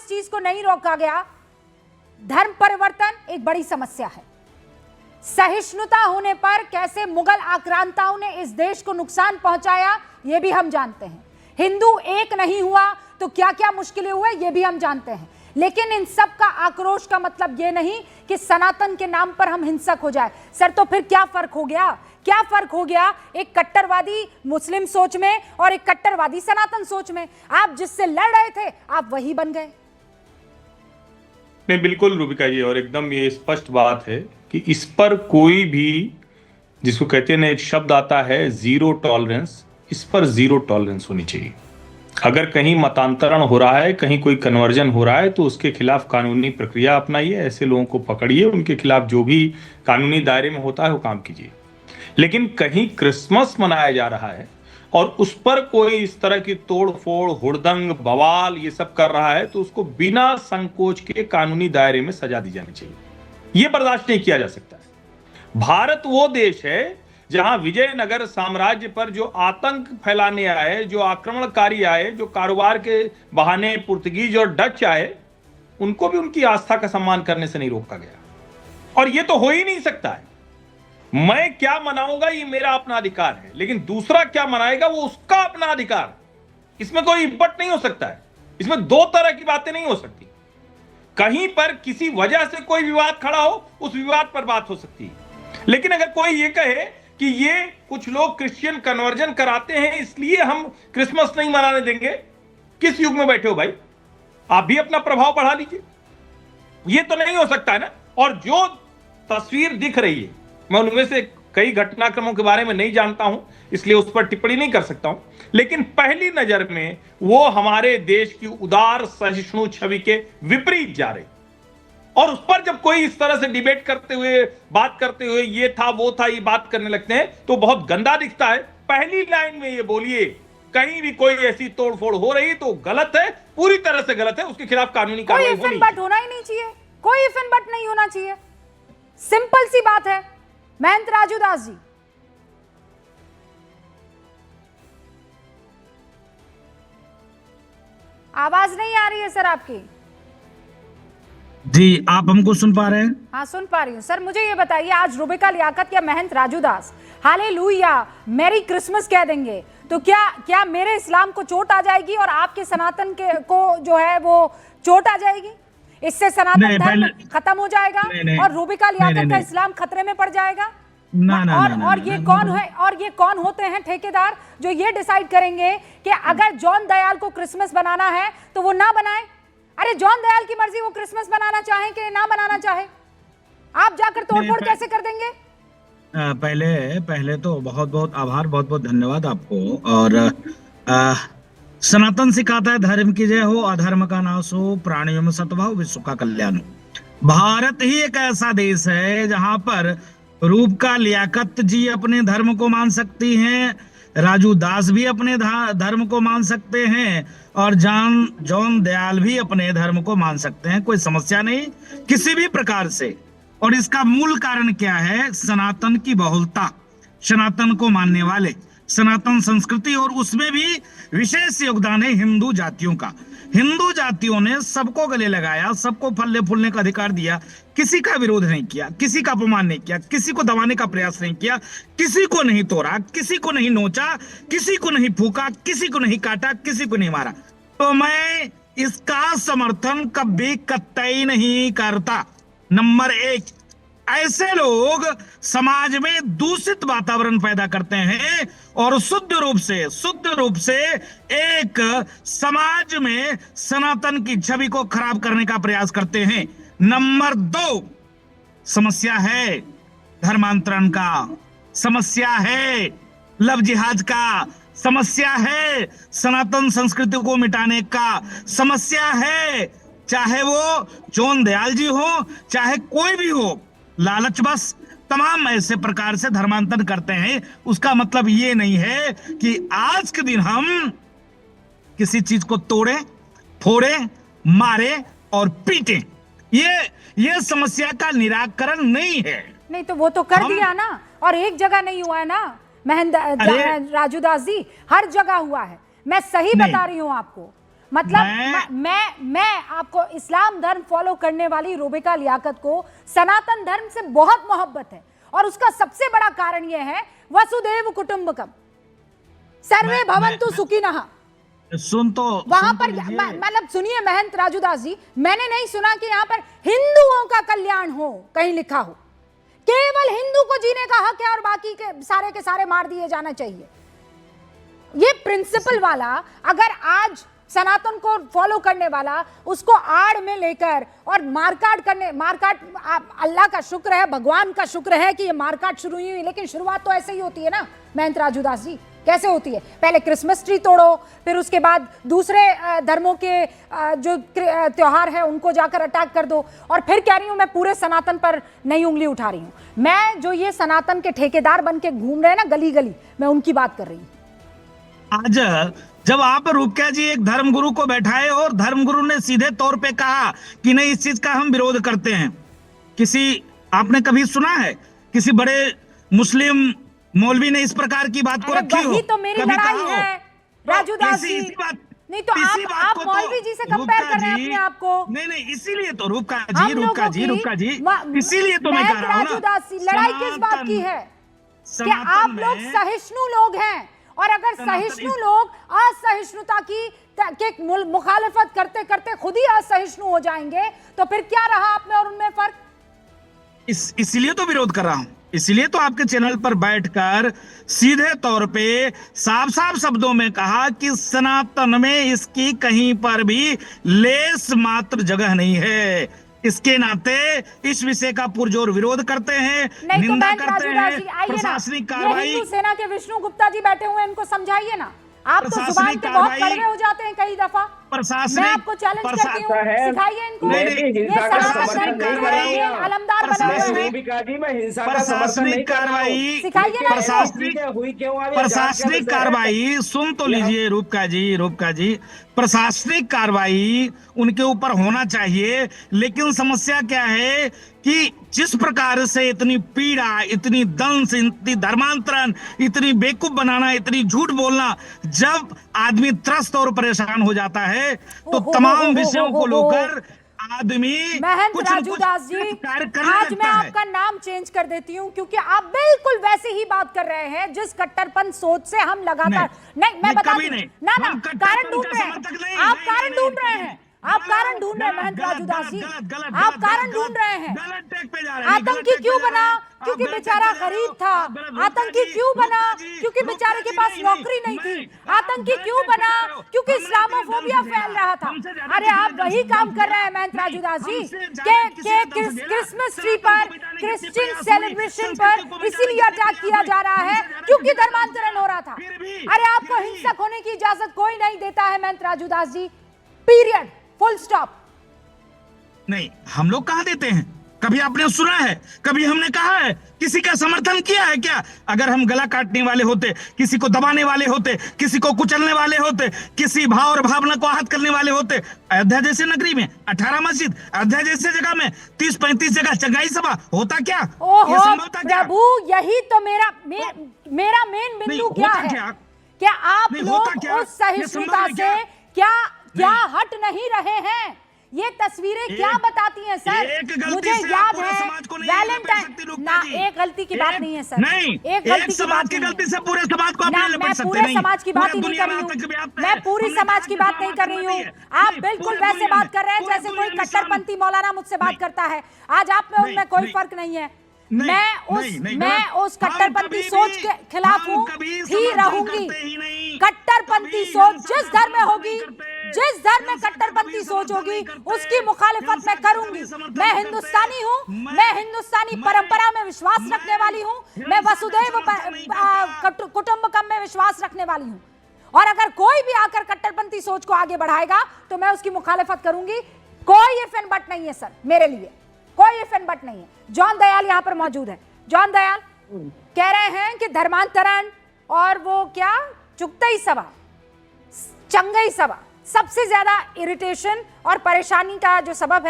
इस चीज को नहीं रोका गया, धर्म परिवर्तन एक बड़ी समस्या है। सहिष्णुता होने पर कैसे मुगल आक्रांताओं ने इस देश को नुकसान पहुंचाया यह भी हम जानते हैं। हिंदू एक नहीं हुआ तो क्या क्या मुश्किलें हुए यह भी हम जानते हैं। लेकिन इन सब का आक्रोश का मतलब यह नहीं कि सनातन के नाम पर हम हिंसक हो जाए। सर तो फिर क्या फर्क हो गया? क्या फर्क हो गया एक कट्टरवादी मुस्लिम सोच में और एक कट्टरवादी सनातन सोच में? आप जिससे लड़ रहे थे आप वही बन गए। नहीं, बिल्कुल रूबिका जी, और एकदम ये स्पष्ट बात है कि इस पर कोई भी, जिसको कहते हैं ना, एक शब्द आता है जीरो टॉलरेंस, इस पर जीरो टॉलरेंस होनी चाहिए। अगर कहीं मतांतरण हो रहा है, कहीं कोई कन्वर्जन हो रहा है, तो उसके खिलाफ कानूनी प्रक्रिया अपनाइए, ऐसे लोगों को पकड़िए, उनके खिलाफ जो भी कानूनी दायरे में होता है वो काम कीजिए। लेकिन कहीं क्रिसमस मनाया जा रहा है और उस पर कोई इस तरह की तोड़ फोड़, हुड़दंग, बवाल ये सब कर रहा है, तो उसको बिना संकोच के कानूनी दायरे में सजा दी जानी चाहिए। यह बर्दाश्त नहीं किया जा सकता है। भारत वो देश है जहां विजयनगर साम्राज्य पर जो आतंक फैलाने आए, जो आक्रमणकारी आए, जो कारोबार के बहाने पुर्तगीज और डच आए, उनको भी उनकी आस्था का सम्मान करने से नहीं रोका गया। और ये तो हो ही नहीं सकता है। मैं क्या मनाऊंगा ये मेरा अपना अधिकार है, लेकिन दूसरा क्या मनाएगा वो उसका अपना अधिकार। इसमें कोई इब्बट नहीं हो सकता है। इसमें दो तरह की बातें नहीं हो सकती। कहीं पर किसी वजह से कोई विवाद खड़ा हो, उस विवाद पर बात हो सकती है। लेकिन अगर कोई ये कहे कि ये कुछ लोग क्रिश्चियन कन्वर्जन कराते हैं इसलिए हम क्रिसमस नहीं मनाने देंगे, किस युग में बैठे हो भाई? आप भी अपना प्रभाव बढ़ा लीजिए। ये तो नहीं हो सकता है ना। और जो तस्वीर दिख रही है, मैं उनमें से कई घटनाक्रमों के बारे में नहीं जानता हूं, इसलिए उस पर टिप्पणी नहीं कर सकता हूं, लेकिन पहली नजर में वो हमारे देश की उदार सहिष्णु छवि के विपरीत जा रही। और उस पर जब कोई इस तरह से डिबेट करते हुए, बात करते हुए ये था वो था ये बात करने लगते हैं तो बहुत गंदा दिखता है। पहली लाइन में ये बोलिए, कहीं भी कोई ऐसी तोड़फोड़ हो रही तो गलत है, पूरी तरह से गलत है, उसके खिलाफ कानूनी कार्रवाई होनी चाहिए। होना ही नहीं चाहिए, कोई इफ एंड बट नहीं होना चाहिए। सिंपल सी बात है। महंत राजू दास जी, आवाज नहीं आ रही है सर आपकी। जी, आप हमको सुन पा रहे हैं? हाँ, सुन पा रही हूँ सर। मुझे ये बताइए, आज रूबिका लियाकत या महंत Raju Das hallelujah merry Christmas कह देंगे तो क्या मेरे इस्लाम को चोट आ जाएगी और आपके सनातन के को जो है वो चोट आ जाएगी? इससे सनातन धर्म खत्म हो जाएगा और रूबिका लियाकत का इस्लाम खतरे में पड़ जाएगा? और ये कौन है, और ये कौन होते हैं ठेकेदार जो ये डिसाइड करेंगे कि अगर जॉन दयाल को क्रिसमस बनाना है तो वो ना बनाए? अरे जॉन दयाल की मर्जी, वो क्रिसमस बनाना चाहे कि ना बनाना चाहे, आप जाकर तोड़फोड़ कैसे कर देंगे? पहले तो बहुत बहुत आभार, बहुत बहुत धन्यवाद आपको। और सनातन सिखाता है धर्म की जय हो, अधर्म का नाश हो, प्राणियों में सद्भाव, विश्व का कल्याण हो। भारत ही एक ऐसा देश है जहां पर रूबिका लियाकत जी अपने धर्म को मान सकती हैं, राजू दास भी अपने धर्म को मान सकते हैं और जॉन दयाल भी अपने धर्म को मान सकते हैं। कोई समस्या नहीं किसी भी प्रकार से। और इसका मूल कारण क्या है? सनातन की बहुलता, सनातन को मानने वाले, सनातन संस्कृति, और उसमें भी विशेष योगदान है हिंदू जातियों का। हिंदू जातियों ने सबको गले लगाया, सबको फलने फूलने का अधिकार दिया, किसी का विरोध नहीं किया, किसी का अपमान नहीं किया, किसी को दबाने का प्रयास नहीं किया, किसी को नहीं तोड़ा, किसी को नहीं नोचा, किसी को नहीं फूका, किसी को नहीं काटा, किसी को नहीं मारा। तो मैं इसका समर्थन कभी कतई नहीं करता। नंबर एक, ऐसे लोग समाज में दूषित वातावरण पैदा करते हैं और शुद्ध रूप से एक समाज में सनातन की छवि को खराब करने का प्रयास करते हैं। नंबर दो, समस्या है धर्मांतरण का, समस्या है लव जिहाद का, समस्या है सनातन संस्कृति को मिटाने का, समस्या है चाहे वो जॉन दयाल जी हो चाहे कोई भी हो, लालच बस तमाम ऐसे प्रकार से धर्मांतरण करते हैं। उसका मतलब ये नहीं है कि आज के दिन हम किसी चीज को तोड़े, फोड़े, मारे और पीटे। ये समस्या का निराकरण नहीं है। नहीं तो वो तो कर दिया ना, और एक जगह नहीं हुआ है ना राजू दास जी, हर जगह हुआ है। मैं सही बता रही हूं आपको, मतलब मैं आपको इस्लाम धर्म फॉलो करने वाली रुबिका लियाकत को सनातन धर्म से बहुत मोहब्बत है, और उसका सबसे बड़ा कारण यह है वसुदेव कुटुंबकम, सर्वे भवन्तु सुखिनः। सुन तो वहां पर मतलब सुनिए महंत राजूदास जी, मैंने नहीं सुना कि यहां पर हिंदुओं का कल्याण हो कहीं लिखा हो। केवल हिंदू को जीने का हक है और बाकी के सारे मार दिए जाना चाहिए। ये प्रिंसिपल वाला अगर आज सनातन को फॉलो करने वाला उसको आड़ में लेकर और मारकाट अल्लाह का शुक्र है, भगवान का शुक्र है कि ये मारकाट शुरू हुई, लेकिन शुरुआत तो ऐसे ही होती है ना महंत राजूदास जी। कैसे होती है? पहले क्रिसमस ट्री तोड़ो, फिर उसके बाद दूसरे धर्मों के जो त्योहार है उनको जाकर अटैक कर दो, और फिर कह रही हूं मैं पूरे सनातन पर नई उंगली उठा रही हूं। मैं जो ये सनातन के ठेकेदार बन के घूम रहे हैं ना गली गली, मैं उनकी बात कर रही हूं। आज जब आप रूपका जी एक धर्मगुरु को बैठाए और धर्मगुरु ने सीधे तौर पे कहा कि नहीं इस चीज का हम विरोध करते हैं, आपने कभी सुना है किसी बड़े मुस्लिम मौलवी ने इस प्रकार की बात को रखी हो? तो मेरी लड़ाई है राजूदास जी। नहीं तो आप मौलवी जी से कंपेयर कर रहे हैं अपने आप को। नहीं, इसीलिए तो रूपका जी, इसीलिए तो मैं कह रहा हूं ना, लड़ाई किस बात की है कि आप लोग सहिष्णु लोग हैं, और अगर सहिष्णु लोग असहिष्णुता की मुखालिफत करते करते खुद ही असहिष्णु हो जाएंगे, तो फिर क्या रहा आप में और उनमें फर्क? इसीलिए तो विरोध कर रहा हूं, इसलिए तो आपके चैनल पर बैठकर सीधे तौर पे साफ साफ शब्दों में कहा कि सनातन में इसकी कहीं पर भी लेस मात्र जगह नहीं है। इसके नाते इस विषय का पुरजोर विरोध करते हैं, निंदा करते हैं। प्रशासनिक कार्रवाई, हिंदू सेना के विष्णु गुप्ता जी बैठे हुए हैं, इनको समझाइए ना। आप तो जुबान पे बहुत कड़वे हो जाते हैं कई दफा। मैं आपको चैलेंज करती हूँ, सिखाइए इनको। ये सनातन कार्रवाई अलमदार बना हुआ है। प्रशासनिक कार्रवाई, प्रशासनिक कार्रवाई सुन तो लीजिए रूपका जी, प्रशासनिक कार्रवाई उनके ऊपर होना चाहिए, लेकिन समस्या क्या है कि जिस प्रकार से इतनी पीड़ा, इतनी दंश, इतनी धर्मांतरण, इतनी बेवकूफ बनाना, इतनी झूठ बोलना, जब आदमी त्रस्त और परेशान हो जाता है तो तमाम विषयों को लेकर आदमी महंत राजूदास जी, आज मैं आपका नाम चेंज कर देती हूँ, क्योंकि आप बिल्कुल वैसे ही बात कर रहे हैं जिस कट्टरपन सोच से हम लगातार नहीं मैं बता ना कारण ढूंढ रहे हैं। आप कारण ढूंढ रहे हैं, आप कारण ढूंढ रहे हैं महंत राजूदास जी, आप कारण ढूंढ रहे हैं। आतंकी क्यों बना? क्योंकि बेचारा गरीब था। आतंकी क्यों बना? क्योंकि बेचारे के पास नौकरी नहीं थी। आतंकी क्यों बना? क्योंकि इस्लामोफोबिया फैल रहा था। अरे आप वही काम कर रहे हैं महंत राजूदास जी के क्रिसमस ट्री पर, क्रिश्चियन सेलिब्रेशन पर इसीलिए अटैक किया जा रहा है क्योंकि धर्मांतरण हो रहा था। अरे आपको हिंसक होने की इजाजत कोई नहीं देता है महंत राजूदास जी, पीरियड, फुल स्टॉप। नहीं, हम लोग कहां देते हैं? कभी आपने सुना है? कभी हमने कहा है? किसी का समर्थन किया है क्या? अगर हम गला काटने वाले होते, किसी को दबाने वाले होते, किसी को कुचलने वाले होते, किसी भाव और भावना को आहत करने वाले होते, अयोध्या जैसे नगरी में 18 मस्जिद, अयोध्या जैसे जगह में 30-35 जगह चंगाई सभा होता क्या? ये संभव था क्या? प्रभु, यही तो मेरा मेन बिंदु क्या है? क्या आप लोग उस सहिष्णुता से क्या हट नहीं रहे हैं? ये तस्वीरें क्या बताती हैं सर? मुझे याद है वैलेंटाइन ना, एक गलती की बात नहीं है सर, नहीं, एक गलती की बात की गलती से पूरे समाज को ना, मैं पूरे समाज की बात ही नहीं कर रही हूँ, मैं पूरी समाज की बात नहीं कर रही हूँ। आप बिल्कुल वैसे बात कर रहे हैं जैसे कोई कट्टरपंथी मौलाना मुझसे बात करता है। आज आप में उनमें कोई फर्क नहीं है। मैं उस कट्टरपंथी सोच के खिलाफ हूँ, ही रहूंगी। कट्टरपंथी सोच जिस धर्म में होगी, जिस धर्म में कट्टरपंथी सोच होगी, उसकी मुखालिफत मैं करूंगी। मैं हिंदुस्तानी हूँ, मैं हिंदुस्तानी परंपरा में विश्वास रखने वाली हूँ, मैं वसुदैव कुटुंबकम में विश्वास रखने वाली हूँ, और अगर कोई भी आकर कट्टरपंथी सोच को आगे बढ़ाएगा तो मैं उसकी मुखालिफत करूंगी। कोई इफ एंड बट नहीं है सर, मेरे लिए कोई इफ एंड बट नहीं है। जॉन दयाल यहाँ पर मौजूद है। जॉन दयाल कह रहे हैं कि धर्मांतरण और वो क्या चुगतई सभा, चंगई सभा सबसे ज्यादा इरिटेशन और परेशानी का जो सबब है।